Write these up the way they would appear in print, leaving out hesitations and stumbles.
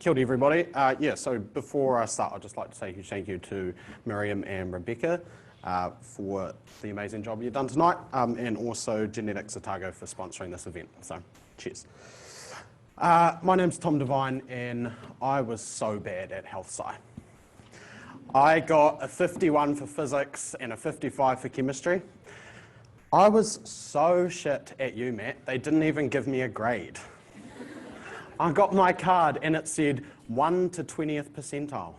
Kia ora everybody. So before I start, I'd just like to say a huge thank you to Miriam and Rebecca for the amazing job you've done tonight, and also Genetics Otago for sponsoring this event. So, cheers. My name's Tom Devine, and I was so bad at health sci. I got a 51 for physics and a 55 for chemistry. I was so shit at UMatt, they didn't even give me a grade. I got my card and it said 1 to 20th percentile.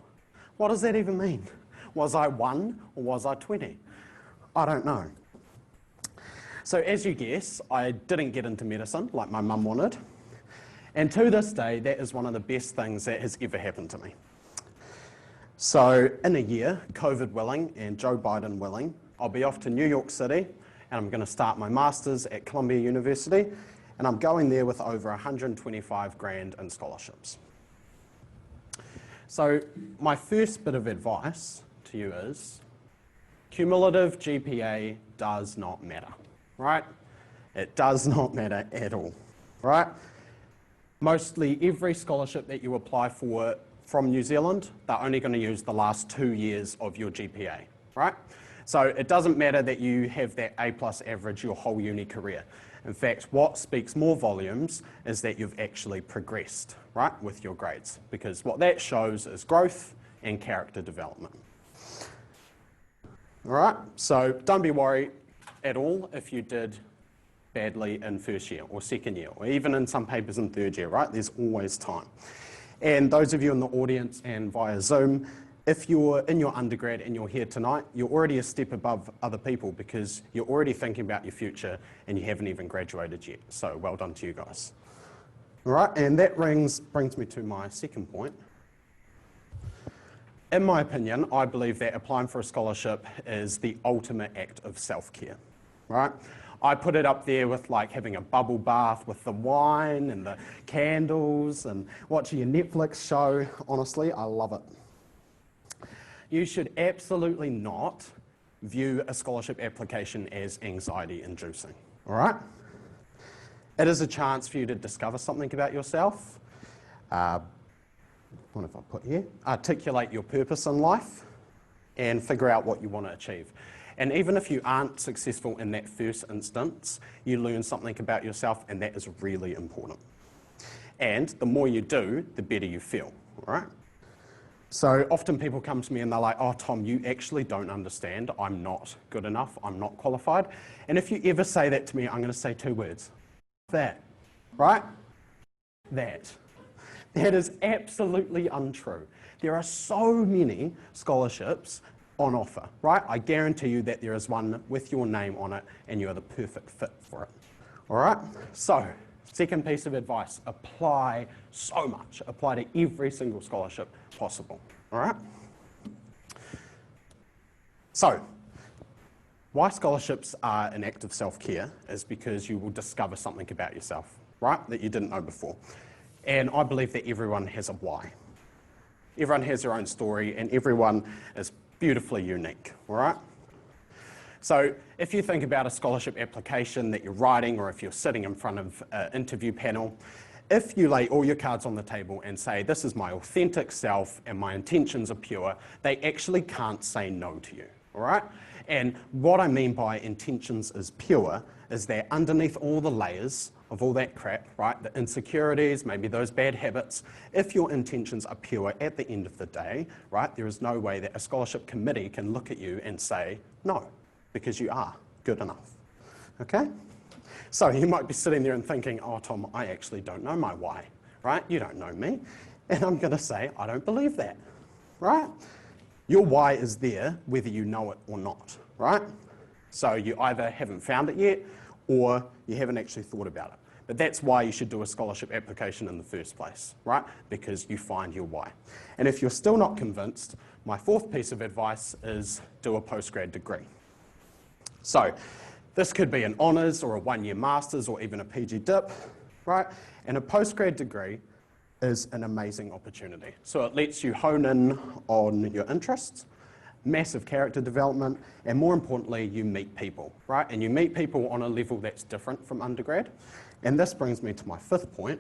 What does that even mean? Was I 1 or was I 20? I don't know. So as you guess, I didn't get into medicine like my mum wanted. And to this day, that is one of the best things that has ever happened to me. So in a year, COVID willing and Joe Biden willing, I'll be off to New York City and I'm going to start my master's at Columbia University, and I'm going there with over 125 grand in scholarships. So my first bit of advice to you is cumulative GPA does not matter, right? It does not matter at all, right? Mostly every scholarship that you apply for from New Zealand, they're only going to use the last 2 years of your GPA, right? So it doesn't matter that you have that A+ average your whole uni career. In fact, what speaks more volumes is that you've actually progressed, right, with your grades, because what that shows is growth and character development. All right, so don't be worried at all if you did badly in first year or second year, or even in some papers in third year, right? There's always time. And those of you in the audience and via Zoom, if you're in your undergrad and you're here tonight, you're already a step above other people because you're already thinking about your future and you haven't even graduated yet. So well done to you guys. All right, and that brings me to my second point. In my opinion, I believe that applying for a scholarship is the ultimate act of self-care, right? I put it up there with like having a bubble bath with the wine and the candles and watching a Netflix show. Honestly, I love it. You should absolutely not view a scholarship application as anxiety-inducing, all right? It is a chance for you to discover something about yourself. What have I put here? Articulate your purpose in life and figure out what you want to achieve. And even if you aren't successful in that first instance, you learn something about yourself, and that is really important. And the more you do, the better you feel, all right? So often people come to me and they're like, oh, Tom, you actually don't understand. I'm not good enough. I'm not qualified. And if you ever say that to me, I'm going to say 2 words. That, right? That. That is absolutely untrue. There are so many scholarships on offer, right? I guarantee you that there is one with your name on it and you are the perfect fit for it. All right? So, second piece of advice, apply so much. Apply to every single scholarship possible, all right? So, why scholarships are an act of self-care is because you will discover something about yourself, right, that you didn't know before. And I believe that everyone has a why. Everyone has their own story and everyone is beautifully unique, all right? So if you think about a scholarship application that you're writing, or if you're sitting in front of an interview panel, if you lay all your cards on the table and say, this is my authentic self and my intentions are pure, they actually can't say no to you, all right? And what I mean by intentions is pure is that underneath all the layers of all that crap, right, the insecurities, maybe those bad habits, if your intentions are pure at the end of the day, right, there is no way that a scholarship committee can look at you and say no, because you are good enough, okay? So you might be sitting there and thinking, oh, Tom, I actually don't know my why, right? You don't know me. And I'm going to say, I don't believe that, right? Your why is there whether you know it or not, right? So you either haven't found it yet or you haven't actually thought about it. But that's why you should do a scholarship application in the first place, right? Because you find your why. And if you're still not convinced, my fourth piece of advice is do a postgrad degree. So this could be an honours or a 1-year master's or even a PG dip, right? And a postgrad degree is an amazing opportunity. So it lets you hone in on your interests, massive character development, and more importantly, you meet people, right? And you meet people on a level that's different from undergrad. And this brings me to my fifth point,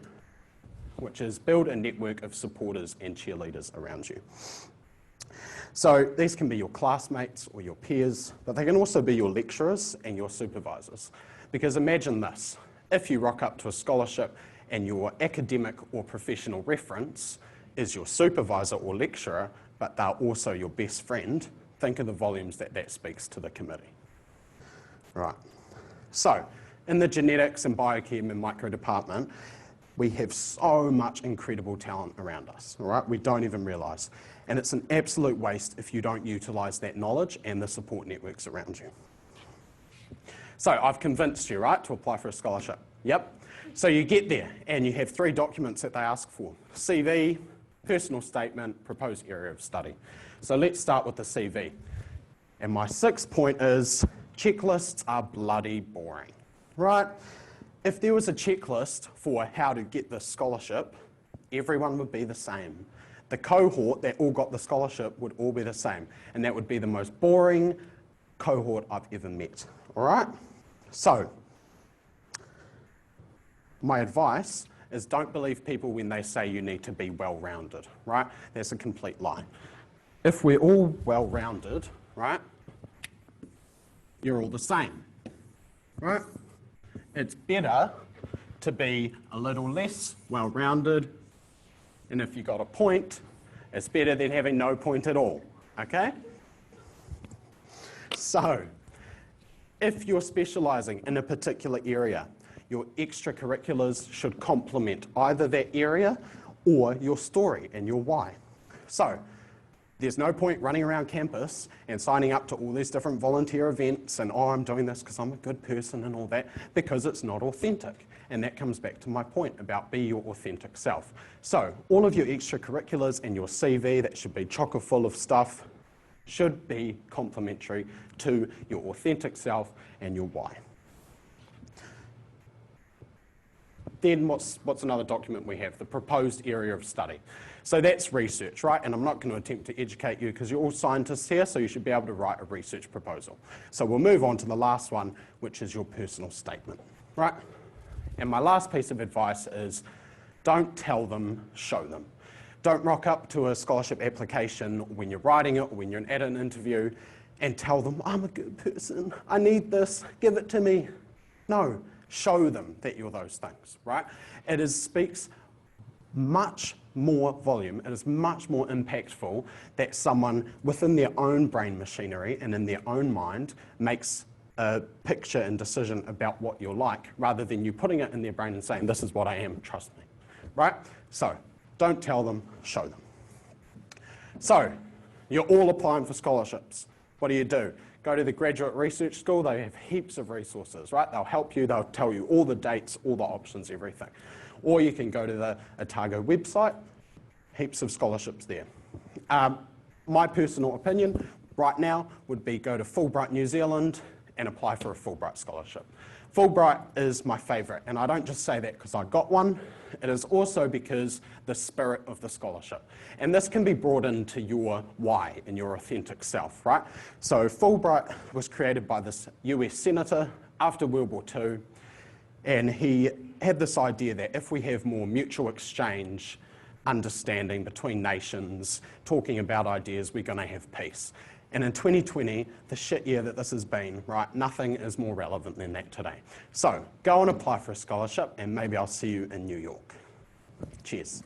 which is build a network of supporters and cheerleaders around you. So these can be your classmates or your peers, but they can also be your lecturers and your supervisors. Because imagine this, if you rock up to a scholarship and your academic or professional reference is your supervisor or lecturer, but they're also your best friend, think of the volumes that speaks to the committee. Right. So, in the genetics and biochem and micro department, we have so much incredible talent around us, all right? We don't even realise. And it's an absolute waste if you don't utilise that knowledge and the support networks around you. So, I've convinced you, right, to apply for a scholarship. Yep. So you get there and you have 3 documents that they ask for. CV, personal statement, proposed area of study. So let's start with the CV. And my 6th point is, checklists are bloody boring, right? If there was a checklist for how to get this scholarship, everyone would be the same. The cohort that all got the scholarship would all be the same. And that would be the most boring cohort I've ever met, all right? So, my advice is don't believe people when they say you need to be well-rounded, right? That's a complete lie. If we're all well-rounded, right, you're all the same, right? It's better to be a little less well-rounded, and if you got a point, it's better than having no point at all, okay? So, if you're specialising in a particular area, your extracurriculars should complement either that area or your story and your why. So, there's no point running around campus and signing up to all these different volunteer events and, oh, I'm doing this because I'm a good person and all that, because it's not authentic. And that comes back to my point about be your authentic self. So, all of your extracurriculars and your CV that should be chocker full of stuff should be complementary to your authentic self and your why. Then what's another document we have? The proposed area of study. So that's research, right? And I'm not going to attempt to educate you because you're all scientists here, so you should be able to write a research proposal. So we'll move on to the last one, which is your personal statement, right? And my last piece of advice is don't tell them, show them. Don't rock up to a scholarship application when you're writing it or when you're at an interview and tell them, I'm a good person, I need this, give it to me. No. Show them that you're those things, right? It speaks much more volume, it is much more impactful that someone within their own brain machinery and in their own mind makes a picture and decision about what you're like, rather than you putting it in their brain and saying, this is what I am, trust me, right? So, don't tell them, show them. So, you're all applying for scholarships. What do? Go to the graduate research school, they have heaps of resources, right? They'll help you, they'll tell you all the dates, all the options, everything. Or you can go to the Otago website, heaps of scholarships there. My personal opinion right now would be go to Fulbright New Zealand and apply for a Fulbright scholarship. Fulbright is my favourite, and I don't just say that because I got one, it is also because the spirit of the scholarship. And this can be brought into your why and your authentic self, right? So Fulbright was created by this US senator after World War II, and he had this idea that if we have more mutual exchange, understanding between nations, talking about ideas, we're going to have peace. And in 2020, the shit year that this has been, right, nothing is more relevant than that today. So, go and apply for a scholarship, and maybe I'll see you in New York. Cheers.